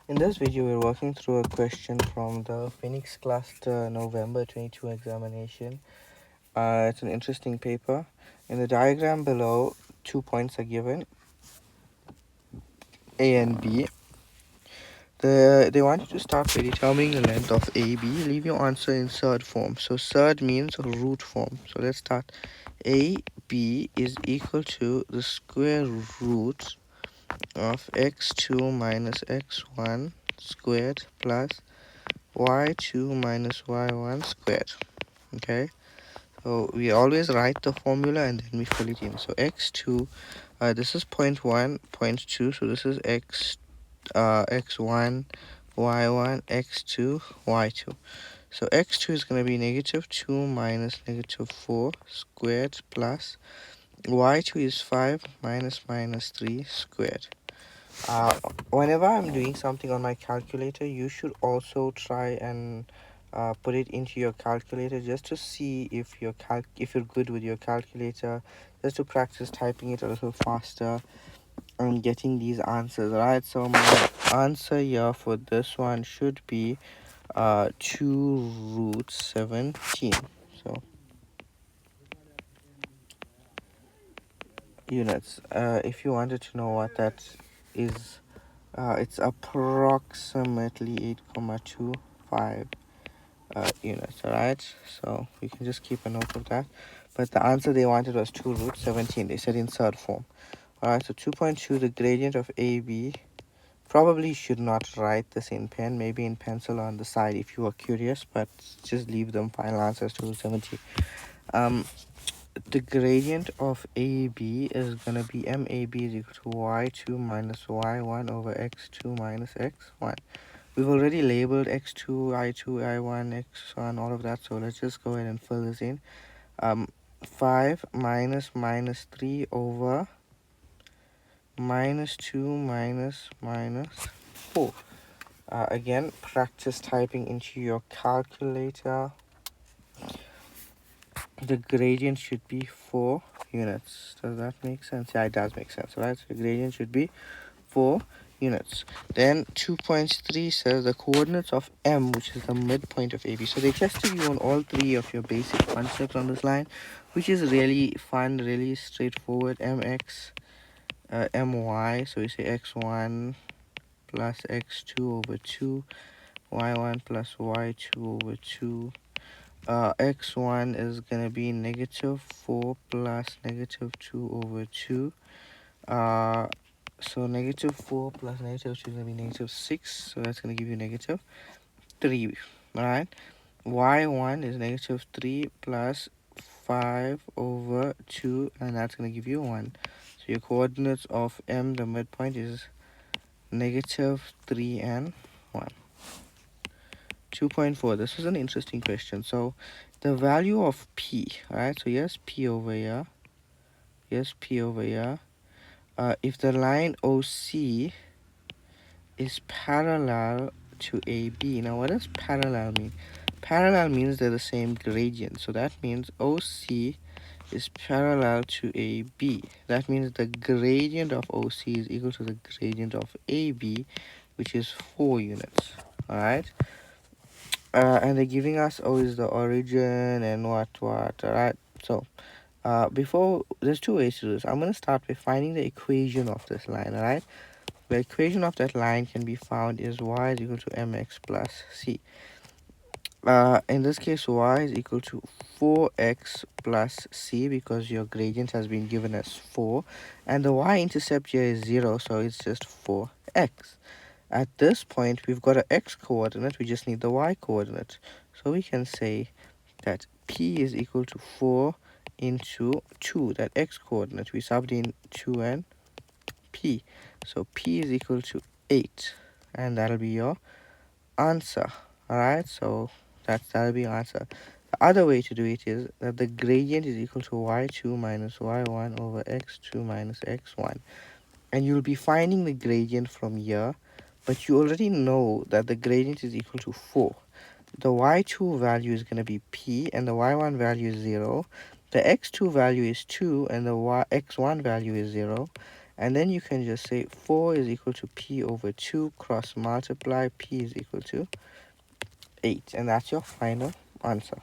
In this video, we're working through a question from the Phoenix Cluster November 22 examination. It's an interesting paper. In the diagram below, 2 points are given, A and B. They want you to start by determining the length of AB. Leave your answer in surd form. So surd means root form. So let's start. AB is equal to the square root of x2 minus x1 squared plus y2 minus y1 squared. Okay, so we always write the formula and then we fill it in. So x2, this is point 1, point 2, so this is x1, y1, x2, y2. So x2 is going to be negative 2 minus negative 4 squared plus y2 is 5 minus minus 3 squared. Whenever I'm doing something on my calculator, you should also try and put it into your calculator just to see if you're good with your calculator, just to practice typing it a little faster and getting these answers right. So my answer here for this one should be 2 root 17. So units. If you wanted to know what that is, it's approximately 8,25 units. All right, so you can just keep a note of that. But the answer they wanted was 2 root 17. They said in third form. All right, so 2.2, the gradient of AB. Probably should not write this in pen, maybe in pencil on the side if you are curious, but just leave them final answers to 70. The gradient of AB is going to be MAB is equal to y2 minus y1 over x2 minus x1. We've already labeled x2, I2, I1, x1, all of that, so let's just go ahead and fill this in. 5 minus minus 3 over minus 2 minus minus 4. Again, practice typing into your calculator. The gradient should be 4 units. Does that make sense? Yeah, it does make sense, right? So the gradient should be 4 units. Then 2.3 says the coordinates of M, which is the midpoint of AB. So they tested you on all three of your basic concepts on this line, which is really fun, really straightforward. MX, MY. So we say x1 plus x2 over 2, y1 plus y2 over 2. X1 is going to be negative 4 plus negative 2 over 2. So negative 4 plus negative 2 is going to be negative 6. So that's going to give you negative 3. Alright. Y1 is negative 3 plus 5 over 2. And that's going to give you 1. So your coordinates of M, the midpoint, is negative 3 and 1. 2.4. This is an interesting question. So the value of P, alright, so here's P over here. Here's P over here. If the line OC is parallel to AB. Now, what does parallel mean? Parallel means they're the same gradient. So that means OC is parallel to AB. That means the gradient of OC is equal to the gradient of AB, which is 4 units. Alright. And they're giving us is the origin and what. Alright. So before, there's two ways to do this. I'm going to start by finding the equation of this line. Alright. The equation of that line can be found is y is equal to mx plus c. In this case, y is equal to 4x plus c because your gradient has been given as 4. And the y-intercept here is 0, so it's just 4x. At this point, we've got an x coordinate. We just need the y coordinate. So we can say that p is equal to 4 into 2, that x coordinate. We subbed in 2 and p. So p is equal to 8. And that'll be your answer. Alright, so that'll be your answer. The other way to do it is that the gradient is equal to y2 minus y1 over x2 minus x1. And you'll be finding the gradient from here, but you already know that the gradient is equal to 4. The y2 value is going to be p, and the y1 value is 0. The x2 value is 2, and the x1 value is 0. And then you can just say 4 is equal to p over 2 cross multiply p is equal to 8. And that's your final answer.